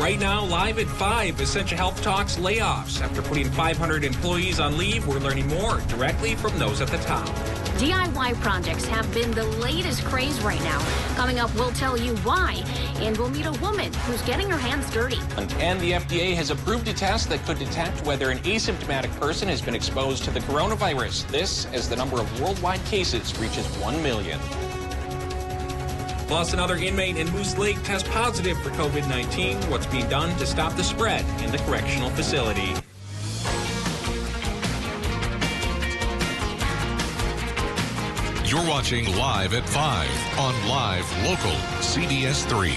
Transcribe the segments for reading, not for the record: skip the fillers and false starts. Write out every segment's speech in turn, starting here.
Right now, live at 5, Essentia Health talks layoffs. After putting 500 employees on leave, we're learning more directly from those at the top. DIY projects have been the latest craze right now. Coming up, we'll tell you why, and we'll meet a woman who's getting her hands dirty. And the FDA has approved a test that could detect whether an asymptomatic person has been exposed to the coronavirus. This as the number of worldwide cases reaches 1 million. Plus, another inmate in Moose Lake tests positive for COVID-19. What's being done to stop the spread in the correctional facility? You're watching Live at 5 on Live Local CBS3.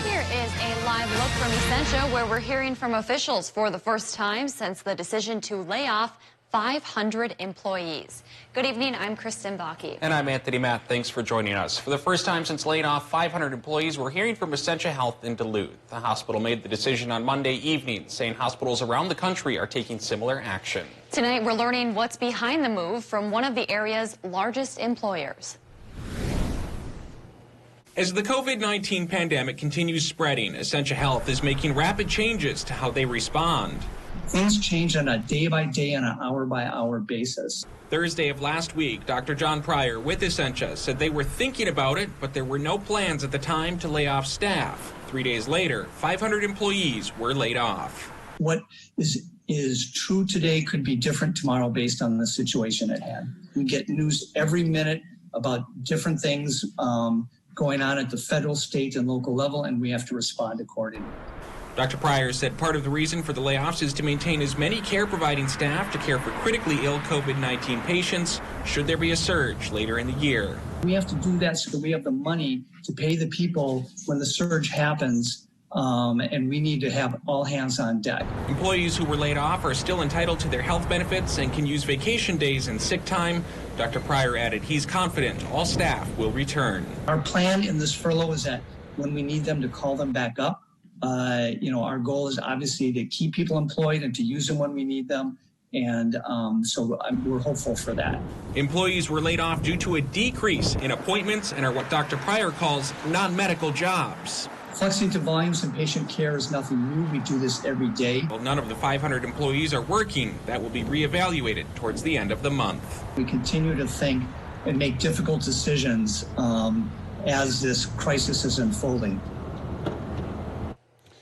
Here is a live look from Essentia, where we're hearing from officials for the first time since the decision to lay off 500 employees. Good evening, I'm Kristen Bakke. And I'm Anthony Matt. Thanks for joining us. For the first time since laying off 500 employees, we're hearing from Essentia Health in Duluth. The hospital made the decision on Monday evening, saying hospitals around the country are taking similar action. Tonight, we're learning what's behind the move from one of the area's largest employers. As the COVID-19 pandemic continues spreading, Essentia Health is making rapid changes to how they respond. Things change on a day-by-day and an hour-by-hour basis. Thursday of last week, Dr. John Pryor with Essentia said they were thinking about it, but there were no plans at the time to lay off staff. 3 days later, 500 employees were laid off. What is true today could be different tomorrow based on the situation at hand. We get news every minute about different things going on at the federal, state, and local level, and we have to respond accordingly. Dr. Pryor said part of the reason for the layoffs is to maintain as many care-providing staff to care for critically ill COVID-19 patients should there be a surge later in the year. We have to do that so that we have the money to pay the people when the surge happens, and we need to have all hands on deck. Employees who were laid off are still entitled to their health benefits and can use vacation days and sick time. Dr. Pryor added he's confident all staff will return. Our plan in this furlough is that when we need them to call them back up. Our goal is obviously to keep people employed and to use them when we need them. And so we're hopeful for that. Employees were laid off due to a decrease in appointments and are what Dr. Pryor calls non-medical jobs. Flexing to volumes in patient care is nothing new. We do this every day. Well, none of the 500 employees are working. That will be reevaluated towards the end of the month. We continue to think and make difficult decisions as this crisis is unfolding.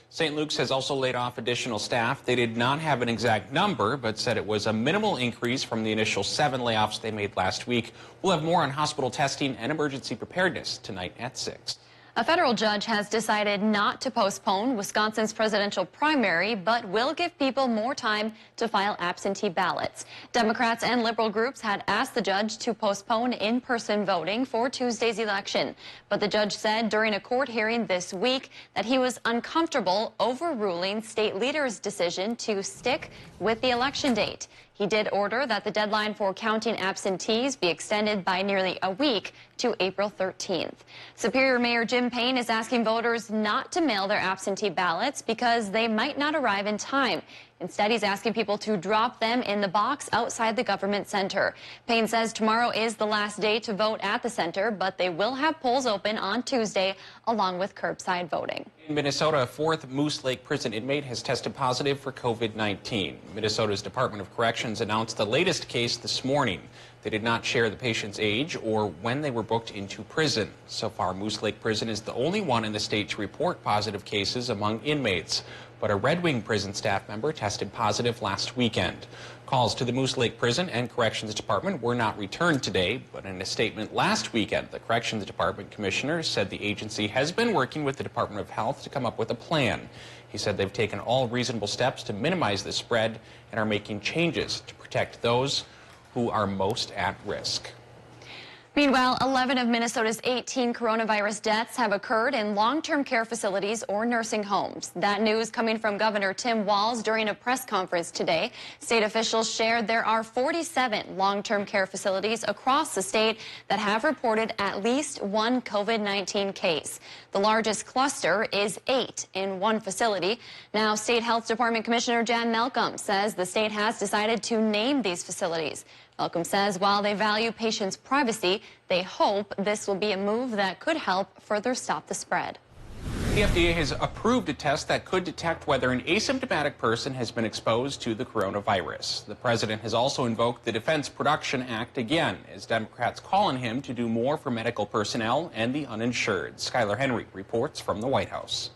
St. Luke's has also laid off additional staff. They did not have an exact number, but said it was a minimal increase from the initial 7 layoffs they made last week. We'll have more on hospital testing and emergency preparedness tonight at 6. A federal judge has decided not to postpone Wisconsin's presidential primary, but will give people more time to file absentee ballots. Democrats and liberal groups had asked the judge to postpone in-person voting for Tuesday's election. But the judge said during a court hearing this week that he was uncomfortable overruling state leaders' decision to stick with the election date. He did order that the deadline for counting absentees be extended by nearly a week to April 13th. Superior Mayor Jim Payne is asking voters not to mail their absentee ballots because they might not arrive in time. Instead, he's asking people to drop them in the box outside the government center. Payne says tomorrow is the last day to vote at the center, but they will have polls open on Tuesday along with curbside voting. In Minnesota, a 4th Moose Lake prison inmate has tested positive for COVID-19. Minnesota's Department of Corrections announced the latest case this morning. They did not share the patient's age or when they were booked into prison. So far, Moose Lake Prison is the only one in the state to report positive cases among inmates. But a Red Wing prison staff member tested positive last weekend. Calls to the Moose Lake Prison and Corrections Department were not returned today, but in a statement last weekend, the Corrections Department commissioner said the agency has been working with the Department of Health to come up with a plan. He said they've taken all reasonable steps to minimize the spread and are making changes to protect those who are most at risk. Meanwhile, 11 of Minnesota's 18 coronavirus deaths have occurred in long-term care facilities or nursing homes. That news coming from Governor Tim Walz during a press conference today. State officials shared there are 47 long-term care facilities across the state that have reported at least one COVID-19 case. The largest cluster is 8 in one facility. Now, State Health Department Commissioner Jan Malcolm says the state has decided to name these facilities. Malcolm says while they value patients' privacy, they hope this will be a move that could help further stop the spread. The FDA has approved a test that could detect whether an asymptomatic person has been exposed to the coronavirus. The president has also invoked the Defense Production Act again, as Democrats call on him to do more for medical personnel and the uninsured. Skylar Henry reports from the White House.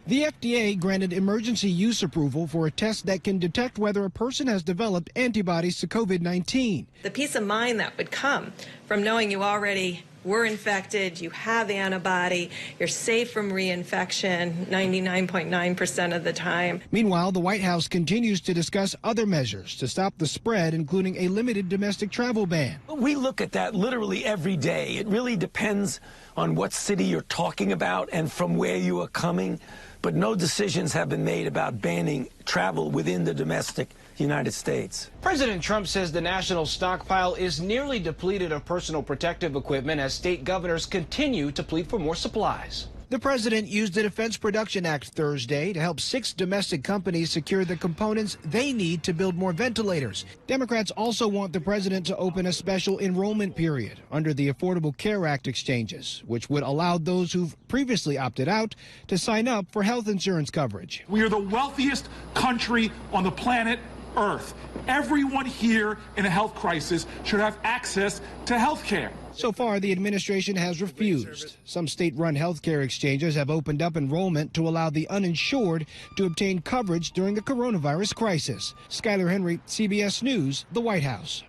The FDA granted emergency use approval for a test that can detect whether a person has developed antibodies to COVID-19. The peace of mind that would come from knowing you already were infected, you have antibody, you're safe from reinfection 99.9% of the time. Meanwhile, the White House continues to discuss other measures to stop the spread, including a limited domestic travel ban. We look at that literally every day. It really depends on what city you're talking about and from where you are coming. But no decisions have been made about banning travel within the domestic United States. President Trump says the national stockpile is nearly depleted of personal protective equipment as state governors continue to plead for more supplies. The president used the Defense Production Act Thursday to help 6 domestic companies secure the components they need to build more ventilators. Democrats also want the president to open a special enrollment period under the Affordable Care Act exchanges, which would allow those who've previously opted out to sign up for health insurance coverage. We are the wealthiest country on the planet Earth. Everyone here in a health crisis should have access to health care. So far, the administration has refused. Some state-run healthcare exchanges have opened up enrollment to allow the uninsured to obtain coverage during the coronavirus crisis. Skylar Henry, CBS News, the White House.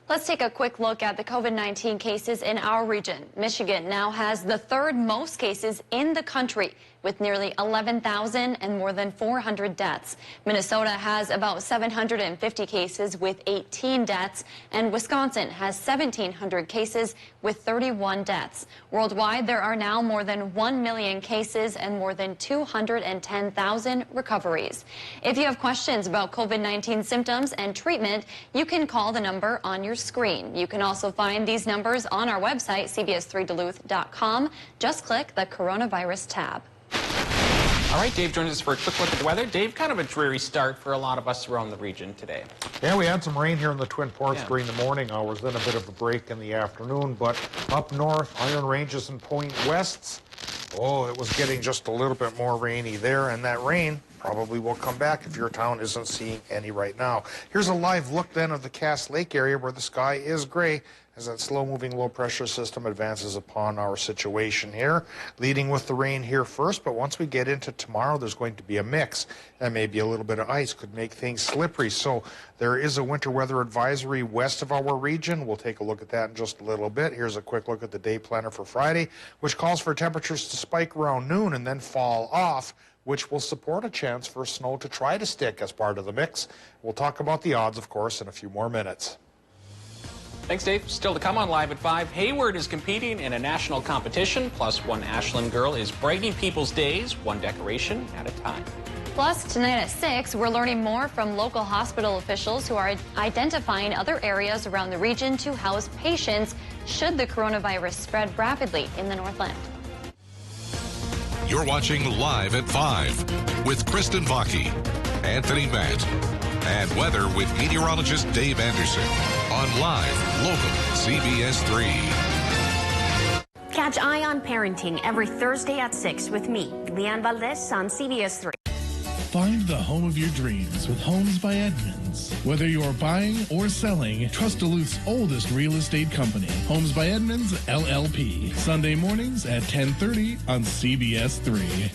Let's take a quick look at the COVID-19 cases in our region. Michigan now has the 3rd most cases in the country, with nearly 11,000 and more than 400 deaths. Minnesota has about 750 cases with 18 deaths, and Wisconsin has 1,700 cases with 31 deaths. Worldwide, there are now more than 1 million cases and more than 210,000 recoveries. If you have questions about COVID-19 symptoms and treatment, you can call the number on your screen. You can also find these numbers on our website, CBS3Duluth.com. Just click the coronavirus tab. All right, Dave joins us for a quick look at the weather. Dave, kind of a dreary start for a lot of us around the region today. Yeah, we had some rain here in the Twin Ports during the morning hours, then a bit of a break in the afternoon. But up north, Iron Ranges and Point Wests, oh, it was getting just a little bit more rainy there. And that rain probably will come back if your town isn't seeing any right now. Here's a live look then of the Cass Lake area where the sky is gray as that slow-moving low-pressure system advances upon our situation here, leading with the rain here first. But once we get into tomorrow, there's going to be a mix, and maybe a little bit of ice could make things slippery. So there is a winter weather advisory west of our region. We'll take a look at that in just a little bit. Here's a quick look at the day planner for Friday, which calls for temperatures to spike around noon and then fall off, which will support a chance for snow to try to stick as part of the mix. We'll talk about the odds, of course, in a few more minutes. Thanks, Dave. Still to come on Live at 5. Hayward is competing in a national competition, plus one Ashland girl is brightening people's days, one decoration at a time. Plus, tonight at 6, we're learning more from local hospital officials who are identifying other areas around the region to house patients should the coronavirus spread rapidly in the Northland. You're watching Live at 5 with Kristen Vaki, Anthony Matt, and weather with meteorologist Dave Anderson on Live Local CBS 3. Catch Eye on Parenting every Thursday at 6 with me, Leanne Valdez on CBS 3. Find the home of your dreams with Homes by Edmonds. Whether you're buying or selling, trust Duluth's oldest real estate company, Homes by Edmonds, LLP. Sunday mornings at 10:30 on CBS 3.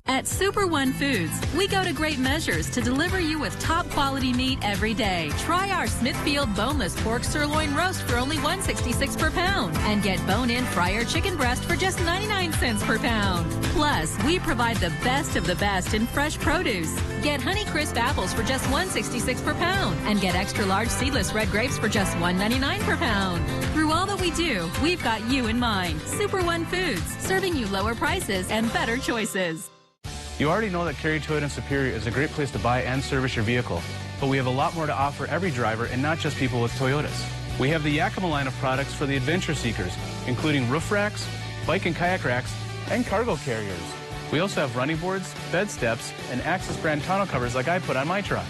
At Super One Foods, we go to great measures to deliver you with top quality meat every day. Try our Smithfield boneless pork sirloin roast for only $1.66 per pound and get bone-in fryer chicken breast for just 99 cents per pound. Plus, we provide the best of the best in fresh produce. Get Honey Crisp apples for just $1.66 per pound and get extra large seedless red grapes for just $1.99 per pound. Through all that we do, we've got you in mind. Super One Foods, serving you lower prices and better choices. You already know that Cary Toyota Superior is a great place to buy and service your vehicle, but we have a lot more to offer every driver and not just people with Toyotas. We have the Yakima line of products for the adventure seekers, including roof racks, bike and kayak racks, and cargo carriers. We also have running boards, bed steps, and Axis brand tonneau covers like I put on my truck.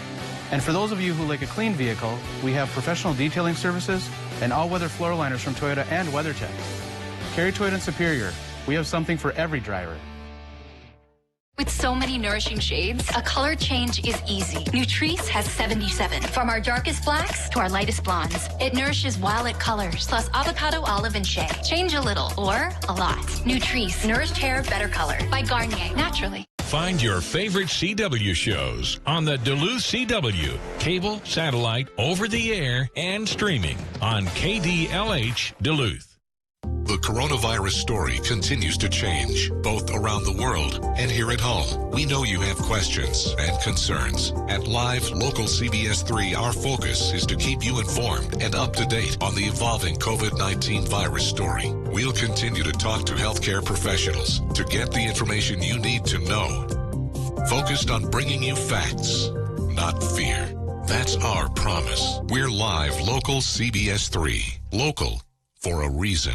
And for those of you who like a clean vehicle, we have professional detailing services and all-weather floor liners from Toyota and WeatherTech. Carry Toyota in Superior. We have something for every driver. With so many nourishing shades, a color change is easy. Nutrice has 77. From our darkest blacks to our lightest blondes. It nourishes while it colors, plus avocado, olive, and shea. Change a little or a lot. Nutrice, nourished hair, better color. By Garnier, naturally. Find your favorite CW shows on the Duluth CW, cable, satellite, over the air, and streaming on KDLH Duluth. The coronavirus story continues to change, both around the world and here at home. We know you have questions and concerns. At Live Local CBS3, our focus is to keep you informed and up to date on the evolving COVID-19 virus story. We'll continue to talk to healthcare professionals to get the information you need to know. Focused on bringing you facts, not fear. That's our promise. We're Live Local CBS3. Local for a reason.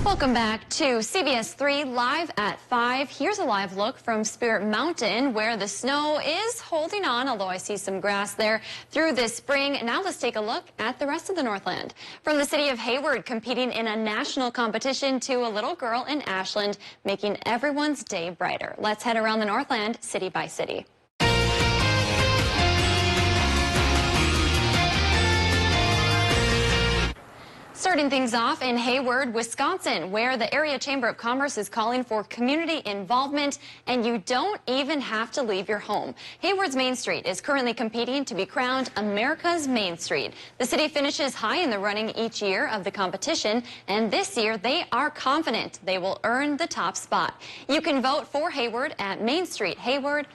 Welcome back to CBS 3 Live at 5. Here's a live look from Spirit Mountain, where the snow is holding on, although I see some grass there through this spring. Now let's take a look at the rest of the Northland. From the city of Hayward, competing in a national competition, to a little girl in Ashland, making everyone's day brighter. Let's head around the Northland, city by city. Starting things off in Hayward, Wisconsin, where the Area Chamber of Commerce is calling for community involvement, and you don't even have to leave your home. Hayward's Main Street is currently competing to be crowned America's Main Street. The city finishes high in the running each year of the competition, and this year they are confident they will earn the top spot. You can vote for Hayward at mainstreethayward.com.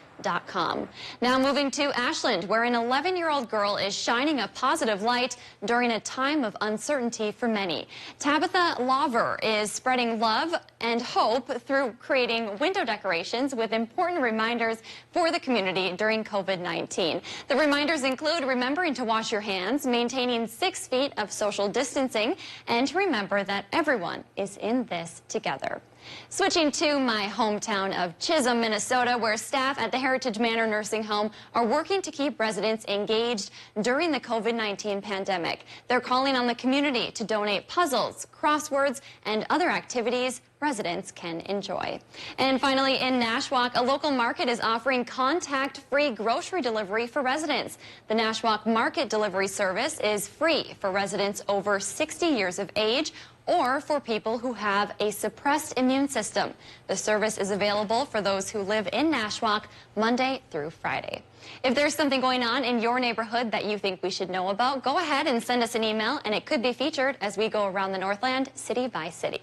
Now moving to Ashland, where an 11-year-old girl is shining a positive light during a time of uncertainty for many. Tabitha Laver is spreading love and hope through creating window decorations with important reminders for the community during COVID-19. The reminders include remembering to wash your hands, maintaining 6 feet of social distancing, and to remember that everyone is in this together. Switching to my hometown of Chisholm, Minnesota, where staff at the Heritage Manor Nursing Home are working to keep residents engaged during the COVID-19 pandemic. They're calling on the community to donate puzzles, crosswords, and other activities residents can enjoy. And finally, in Nashwauk, a local market is offering contact-free grocery delivery for residents. The Nashwauk Market Delivery Service is free for residents over 60 years of age or for people who have a suppressed immune system. The service is available for those who live in Nashwauk Monday through Friday. If there's something going on in your neighborhood that you think we should know about, go ahead and send us an email, and it could be featured as we go around the Northland city by city.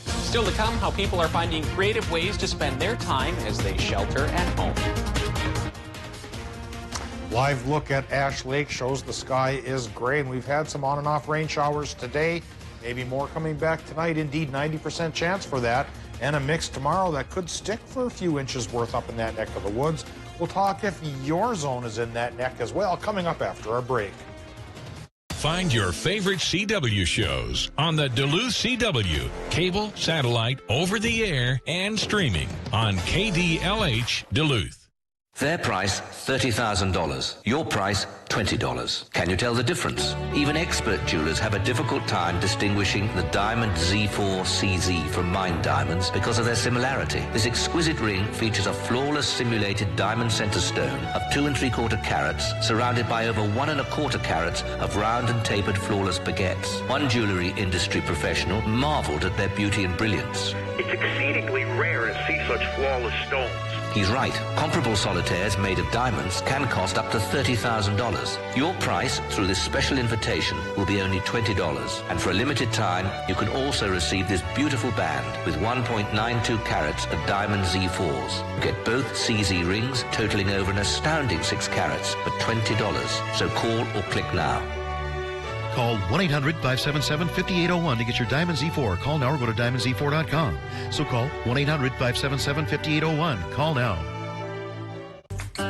Still to come, how people are finding creative ways to spend their time as they shelter at home. Live look at Ash Lake shows the sky is gray, and we've had some on and off rain showers today. Maybe more coming back tonight. Indeed, 90% chance for that. And a mix tomorrow that could stick for a few inches worth up in that neck of the woods. We'll talk if your zone is in that neck as well, coming up after our break. Find your favorite CW shows on the Duluth CW, cable, satellite, over the air, and streaming on KDLH Duluth. Their price, $30,000. Your price, $20. Can you tell the difference? Even expert jewelers have a difficult time distinguishing the Diamond Z4 CZ from mined diamonds because of their similarity. This exquisite ring features a flawless simulated diamond center stone of 2 3/4 carats, surrounded by over 1 1/4 carats of round and tapered flawless baguettes. One jewelry industry professional marveled at their beauty and brilliance. It's exceedingly rare to see such flawless stones. He's right. Comparable solitaires made of diamonds can cost up to $30,000. Your price through this special invitation will be only $20. And for a limited time, you can also receive this beautiful band with 1.92 carats of diamond Z4s. Get both CZ rings totaling over an astounding 6 carats for $20. So call or click now. Call 1-800-577-5801 to get your Diamond Z4. Call now or go to diamondz4.com. So call 1-800-577-5801. Call now.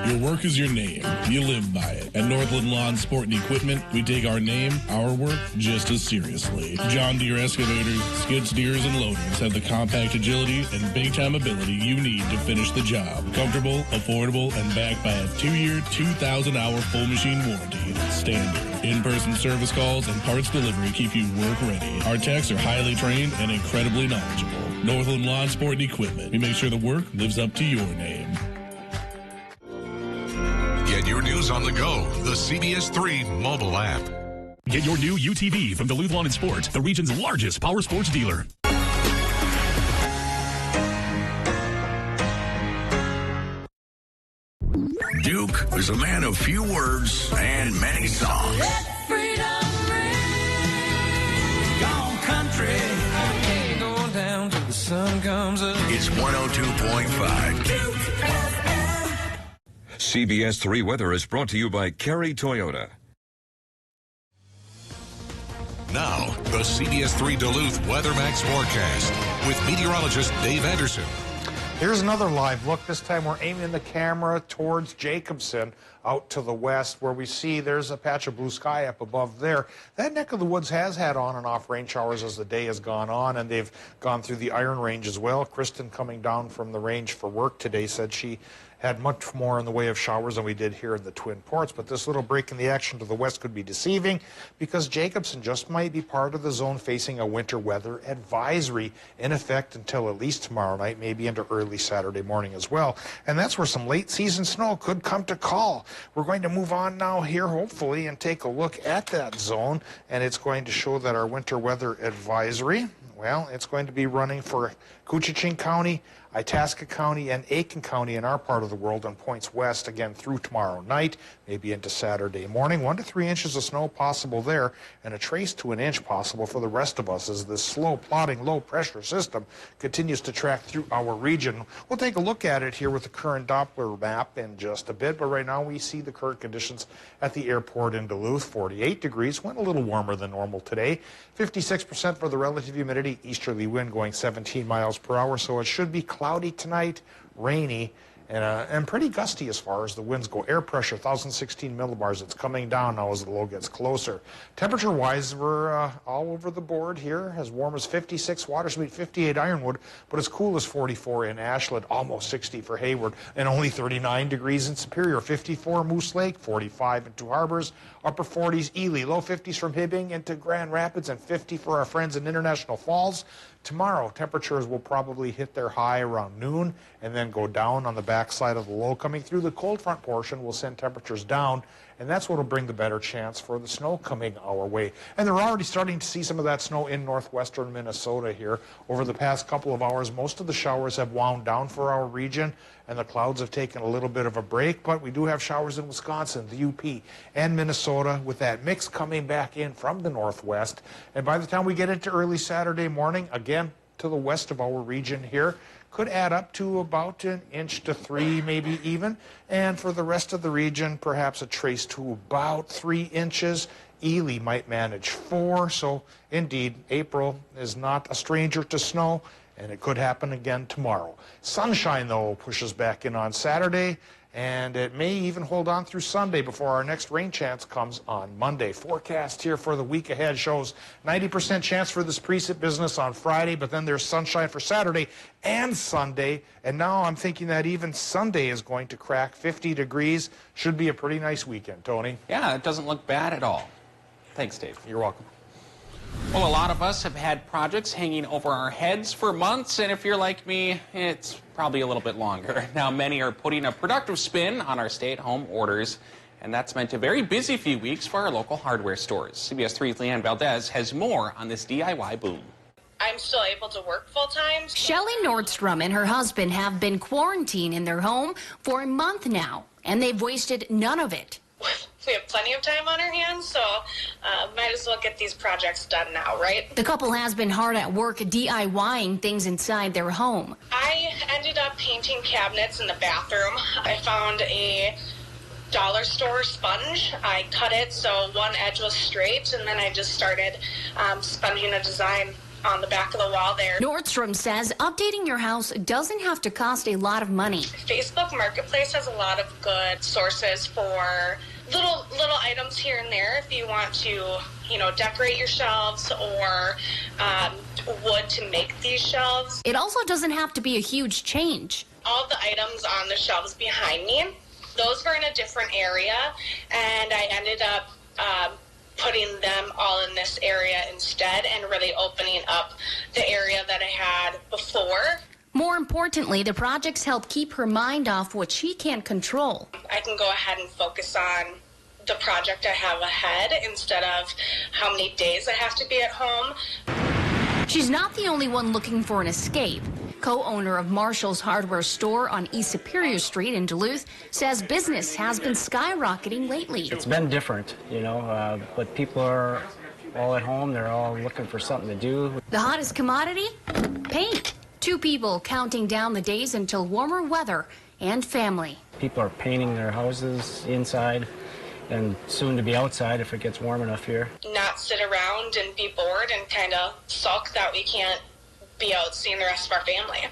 Your work is your name. You live by it. At Northland Lawn Sport and Equipment, we take our name, our work, just as seriously. John Deere excavators, skid steers, and loaders have the compact agility and big-time ability you need to finish the job. Comfortable, affordable, and backed by a 2-year, 2,000-hour full machine warranty. Standard. In-person service calls and parts delivery keep you work ready. Our techs are highly trained and incredibly knowledgeable. Northland Lawn Sport and Equipment. We make sure the work lives up to your name. Get your news on the go. The CBS3 mobile app. Get your new UTV from Duluth Lawn and Sport, the region's largest power sports dealer. Duke is a man of few words and many songs. Let freedom ring. Gone country. Going down till the sun comes up. It's 102.5. Duke FM. CBS3 Weather is brought to you by Kerry Toyota. Now, the CBS3 Duluth WeatherMax forecast with meteorologist Dave Anderson. Here's another live look. This time we're aiming the camera towards Jacobson out to the west, where we see there's a patch of blue sky up above there. That neck of the woods has had on and off rain showers as the day has gone on, and they've gone through the Iron Range as well. Kristen, coming down from the range for work today, said she had much more in the way of showers than we did here in the Twin Ports, but this little break in the action to the west could be deceiving because Jacobson just might be part of the zone facing a winter weather advisory in effect until at least tomorrow night, maybe into early Saturday morning as well. And that's where some late season snow could come to call. We're going to move on now here, hopefully, and take a look at that zone, and it's going to show that our winter weather advisory, well, it's going to be running for Coochin County, Itasca County, and Aiken County in our part of the world and points west again through tomorrow night, maybe into Saturday morning. 1 to 3 inches of snow possible there, and a trace to an inch possible for the rest of us as this slow, plodding, low-pressure system continues to track through our region. We'll take a look at it here with the current Doppler map in just a bit, but right now we see the current conditions at the airport in Duluth. 48 degrees, went a little warmer than normal today. 56% for the relative humidity, easterly wind going 17 miles per hour, so it should be cloudy tonight, rainy, and pretty gusty as far as the winds go. Air pressure, 1,016 millibars. It's coming down now as the low gets closer. Temperature-wise, we're all over the board here. As warm as 56 Watersmeet, 58 Ironwood, but as cool as 44 in Ashland, almost 60 for Hayward, and only 39 degrees in Superior. 54 Moose Lake, 45 in Two Harbors, upper 40s Ely, low 50s from Hibbing into Grand Rapids, and 50 for our friends in International Falls. Tomorrow, temperatures will probably hit their high around noon and then go down on the backside of the low. Coming through the cold front portion will send temperatures down, and that's what will bring the better chance for the snow coming our way. And they're already starting to see some of that snow in northwestern Minnesota here. Over the past couple of hours, most of the showers have wound down for our region, and the clouds have taken a little bit of a break, but we do have showers in Wisconsin, the UP, and Minnesota, with that mix coming back in from the northwest. And by the time we get into early Saturday morning, again, to the west of our region here, could add up to about 1 inch to 3, maybe even. And for the rest of the region, perhaps a trace to about 3 inches. Ely might manage 4. So indeed, April is not a stranger to snow, and it could happen again tomorrow. Sunshine, though, pushes back in on Saturday, and it may even hold on through Sunday before our next rain chance comes on Monday. Forecast here for the week ahead shows 90% chance for this precip business on Friday, but then there's sunshine for Saturday and Sunday, and now I'm thinking that even Sunday is going to crack 50 degrees. Should be a pretty nice weekend, Tony. Yeah, it doesn't look bad at all. Thanks, Dave. You're welcome. Well, a lot of us have had projects hanging over our heads for months, and if you're like me, it's probably a little bit longer. Now, many are putting a productive spin on our stay-at-home orders, and that's meant a very busy few weeks for our local hardware stores. CBS 3's Leanne Valdez has more on this DIY boom. I'm still able to work full-time. Shelley Nordstrom and her husband have been quarantined in their home for a month now, and they've wasted none of it. We have plenty of time on our hands, so might as well get these projects done now, right? The couple has been hard at work DIYing things inside their home. I ended up painting cabinets in the bathroom. I found a dollar store sponge. I cut it so one edge was straight, and then I just started sponging a design on the back of the wall there. Nordstrom says updating your house doesn't have to cost a lot of money. Facebook Marketplace has a lot of good sources for little items here and there if you want to, decorate your shelves or wood to make these shelves. It also doesn't have to be a huge change. All the items on the shelves behind me, those were in a different area, and I ended up putting them all in this area instead and really opening up the area that I had before. More importantly, the projects help keep her mind off what she can't control. I can go ahead and focus on the project I have ahead instead of how many days I have to be at home. She's not the only one looking for an escape. Co-owner of Marshall's hardware store on East Superior Street in Duluth says business has been skyrocketing lately. It's been different, but people are all at home. They're all looking for something to do. The hottest commodity? Paint. 2 people counting down the days until warmer weather and family. People are painting their houses inside and soon to be outside if it gets warm enough here. Not sit around and be bored and kind of sulk that we can't be out seeing the rest of our family.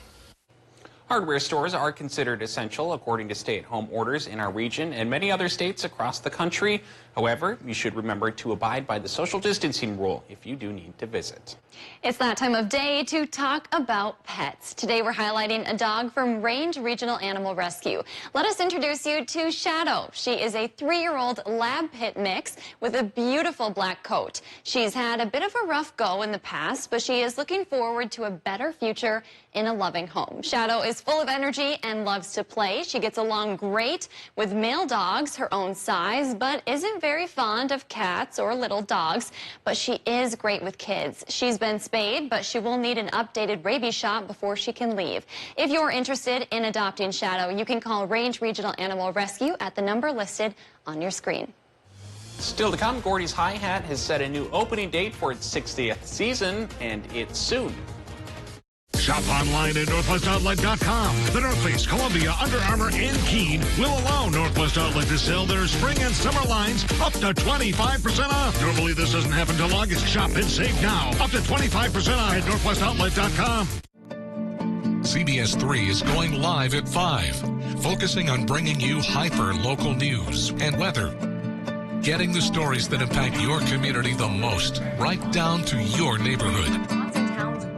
Hardware stores are considered essential according to stay-at-home orders in our region and many other states across the country. However, you should remember to abide by the social distancing rule if you do need to visit. It's that time of day to talk about pets. Today we're highlighting a dog from Range Regional Animal Rescue. Let us introduce you to Shadow. She is a 3-year-old lab pit mix with a beautiful black coat. She's had a bit of a rough go in the past, but she is looking forward to a better future in a loving home. Shadow is full of energy and loves to play. She gets along great with male dogs her own size, but isn't very fond of cats or little dogs. But she is great with kids. She's been spayed, but she will need an updated rabies shot before she can leave. If you're interested in adopting Shadow, you can call Range Regional Animal Rescue at the number listed on your screen. Still to come, Gordy's Hi-Hat has set a new opening date for its 60th season, and it's soon. Shop online at NorthwestOutlet.com. The North Face, Columbia, Under Armour, and Keen will allow Northwest Outlet to sell their spring and summer lines up to 25% off. Normally this doesn't happen till August. Shop and save now. Up to 25% off at NorthwestOutlet.com. CBS3 is going live at 5, focusing on bringing you hyper-local news and weather. Getting the stories that impact your community the most, right down to your neighborhood.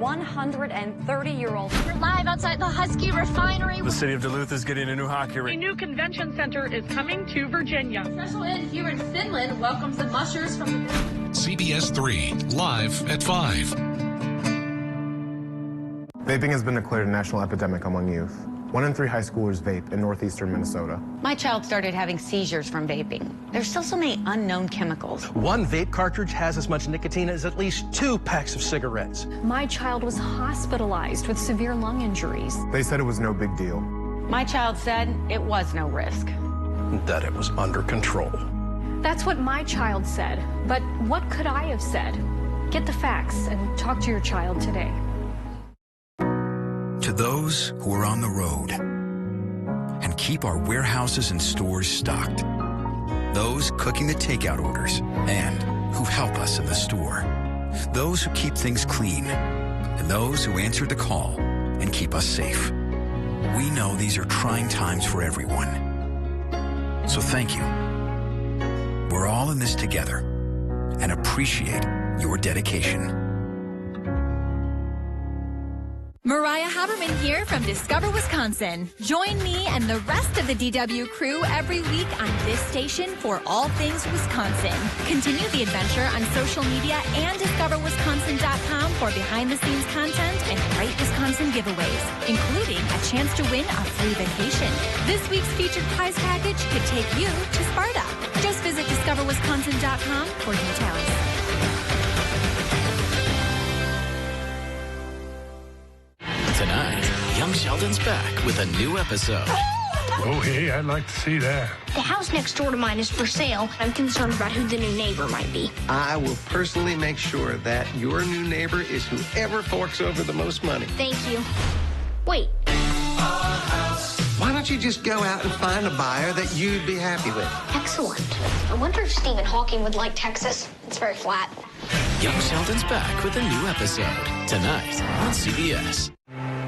130-year-old. We're live outside the Husky Refinery. The city of Duluth is getting a new hockey rink. A new convention center is coming to Virginia. Special ed here in Finland welcomes the mushers from CBS3, live at 5. Vaping has been declared a national epidemic among youth. 1 in 3 high schoolers vape in northeastern Minnesota. My child started having seizures from vaping. There's still so many unknown chemicals. 1 vape cartridge has as much nicotine as at least 2 packs of cigarettes. My child was hospitalized with severe lung injuries. They said it was no big deal. My child said it was no risk. That it was under control. That's what my child said. But what could I have said? Get the facts and talk to your child today. To those who are on the road and keep our warehouses and stores stocked, those cooking the takeout orders and who help us in the store, those who keep things clean, and those who answer the call and keep us safe. We know these are trying times for everyone. So thank you. We're all in this together and appreciate your dedication. Mariah Haberman here from Discover Wisconsin. Join me and the rest of the DW crew every week on this station for all things Wisconsin. Continue the adventure on social media and discoverwisconsin.com for behind-the-scenes content and great Wisconsin giveaways, including a chance to win a free vacation. This week's featured prize package could take you to Sparta. Just visit discoverwisconsin.com for details. Tonight, Young Sheldon's back with a new episode. Oh, hey, I'd like to see that. The house next door to mine is for sale. I'm concerned about who the new neighbor might be. I will personally make sure that your new neighbor is whoever forks over the most money. Thank you. Wait. Why don't you just go out and find a buyer that you'd be happy with? Excellent. I wonder if Stephen Hawking would like Texas. It's very flat. Young Sheldon's back with a new episode tonight on CBS.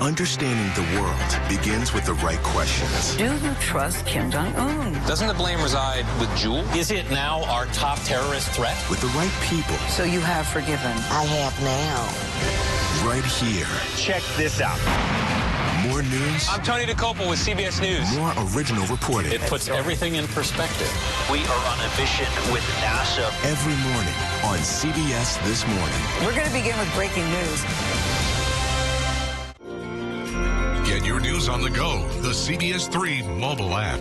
Understanding the world begins with the right questions. Do you trust Kim Jong-un? Doesn't the blame reside with Jewel? Is it now our top terrorist threat? With the right people. So you have forgiven? I have now. Right here. Check this out. More news. I'm Tony DeCoppel with CBS News. More original reporting. It puts everything in perspective. We are on a mission with NASA. Every morning on CBS This Morning. We're going to begin with breaking news. Get your news on the go. The CBS3 mobile app.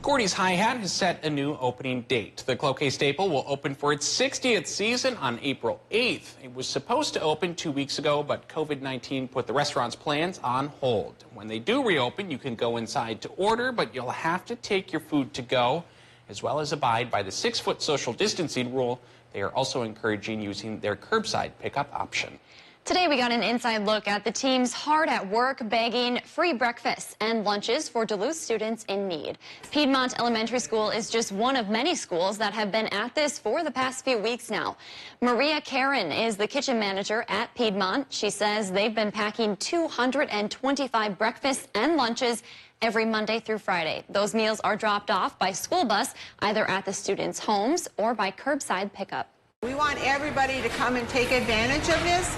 Gordy's Hi-Hat has set a new opening date. The Cloquet staple will open for its 60th season on April 8th. It was supposed to open 2 weeks ago, but COVID-19 put the restaurant's plans on hold. When they do reopen, you can go inside to order, but you'll have to take your food to go, as well as abide by the 6-foot social distancing rule. They are also encouraging using their curbside pickup option. Today we got an inside look at the teams hard at work bagging free breakfasts and lunches for Duluth students in need. Piedmont Elementary School is just one of many schools that have been at this for the past few weeks now. Maria Karen is the kitchen manager at Piedmont. She says they've been packing 225 breakfasts and lunches every Monday through Friday. Those meals are dropped off by school bus, either at the students' homes or by curbside pickup. We want everybody to come and take advantage of this.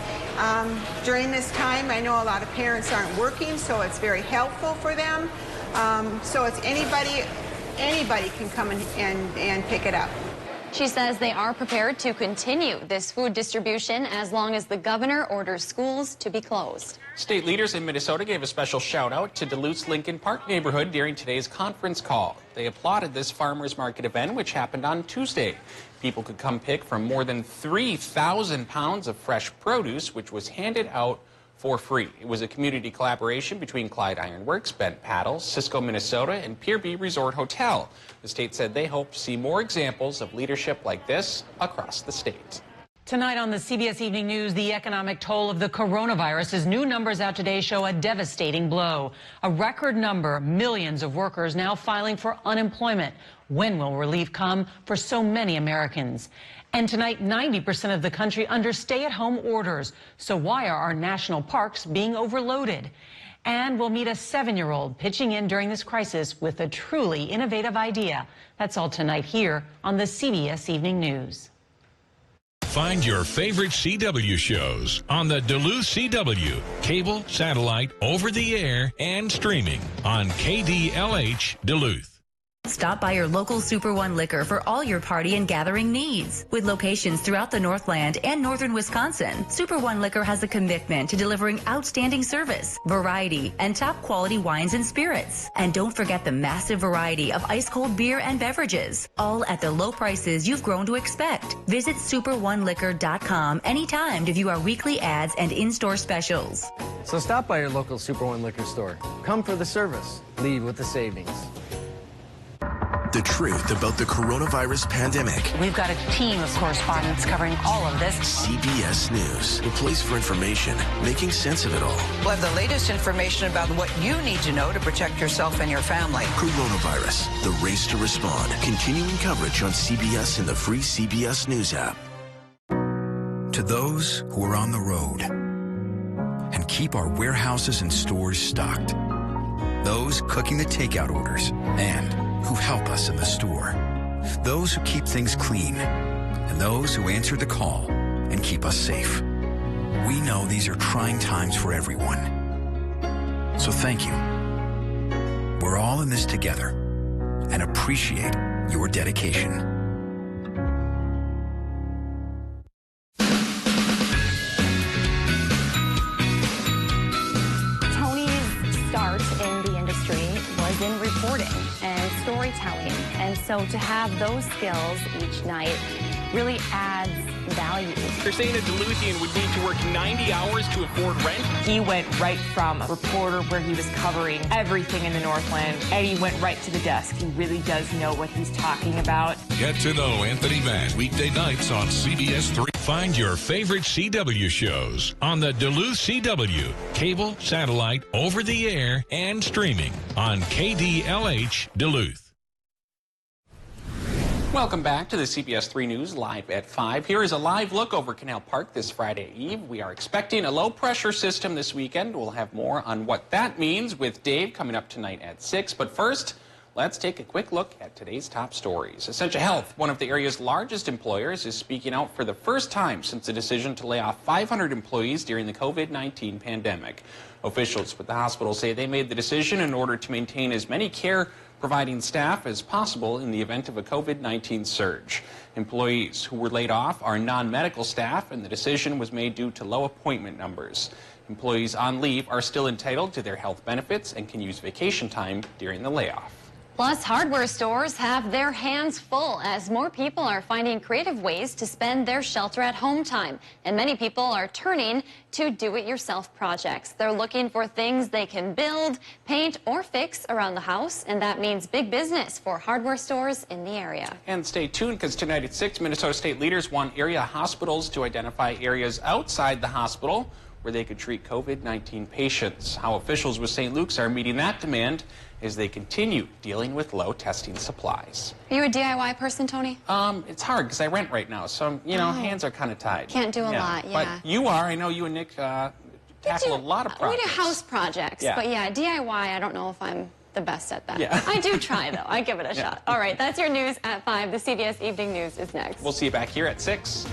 During this time, I know a lot of parents aren't working, so it's very helpful for them. So it's anybody can come and pick it up. She says they are prepared to continue this food distribution as long as the governor orders schools to be closed. State leaders in Minnesota gave a special shout out to Duluth's Lincoln Park neighborhood during today's conference call. They applauded this farmers market event, which happened on Tuesday. People could come pick from more than 3,000 pounds of fresh produce, which was handed out for free. It was a community collaboration between Clyde Iron Works, Bent Paddles, Cisco, Minnesota, and Pier B Resort Hotel. The state said they hope to see more examples of leadership like this across the state. Tonight on the CBS Evening News, the economic toll of the coronavirus. As new numbers out today show a devastating blow. A record number, millions of workers now filing for unemployment. When will relief come for so many Americans? And tonight, 90% of the country under stay-at-home orders. So why are our national parks being overloaded? And we'll meet a 7-year-old pitching in during this crisis with a truly innovative idea. That's all tonight here on the CBS Evening News. Find your favorite CW shows on the Duluth CW, cable, satellite, over-the-air, and streaming on KDLH Duluth. Stop by your local Super One Liquor for all your party and gathering needs. With locations throughout the Northland and northern Wisconsin, Super One Liquor has a commitment to delivering outstanding service, variety, and top quality wines and spirits. And don't forget the massive variety of ice-cold beer and beverages, all at the low prices you've grown to expect. Visit superoneliquor.com anytime to view our weekly ads and in-store specials. So stop by your local Super One Liquor store. Come for the service. Leave with the savings. The truth about the coronavirus pandemic. We've got a team of correspondents covering all of this. CBS News, a place for information, making sense of it all. We'll have the latest information about what you need to know to protect yourself and your family. Coronavirus, the race to respond. Continuing coverage on CBS and the free CBS News app. To those who are on the road and keep our warehouses and stores stocked. Those cooking the takeout orders and who help us in the store. Those who keep things clean and those who answer the call and keep us safe. We know these are trying times for everyone. So thank you. We're all in this together and appreciate your dedication. In reporting and storytelling, and so to have those skills each night really adds value. They're saying a Duluthian would need to work 90 hours to afford rent. He went right from a reporter where he was covering everything in the Northland, and he went right to the desk. He really does know what he's talking about. Get to know Anthony Mann weekday nights on CBS3. Find your favorite CW shows on the Duluth CW, cable, satellite, over-the-air, and streaming on KDLH Duluth. Welcome back to the CBS3 News live at 5. Here is a live look over Canal Park this Friday Eve. We are expecting a low-pressure system this weekend. We'll have more on what that means with Dave coming up tonight at 6. But first, let's take a quick look at today's top stories. Essentia Health, one of the area's largest employers, is speaking out for the first time since the decision to lay off 500 employees during the COVID-19 pandemic. Officials with the hospital say they made the decision in order to maintain as many care-providing staff as possible in the event of a COVID-19 surge. Employees who were laid off are non-medical staff, and the decision was made due to low appointment numbers. Employees on leave are still entitled to their health benefits and can use vacation time during the layoff. Plus, hardware stores have their hands full as more people are finding creative ways to spend their shelter-at-home time. And many people are turning to do-it-yourself projects. They're looking for things they can build, paint, or fix around the house, and that means big business for hardware stores in the area. And stay tuned, because tonight at 6, Minnesota state leaders want area hospitals to identify areas outside the hospital where they could treat COVID-19 patients. How officials with St. Luke's are meeting that demand as they continue dealing with low testing supplies. Are you a DIY person, Tony? It's hard because I rent right now, so, hands are kind of tied. Can't do a lot, yeah. But you are. I know you and Nick tackle a lot of projects. We do house projects, but yeah, DIY, I don't know if I'm the best at that. Yeah. I do try, though. I give it a shot. All right, that's your news at 5. The CBS Evening News is next. We'll see you back here at 6.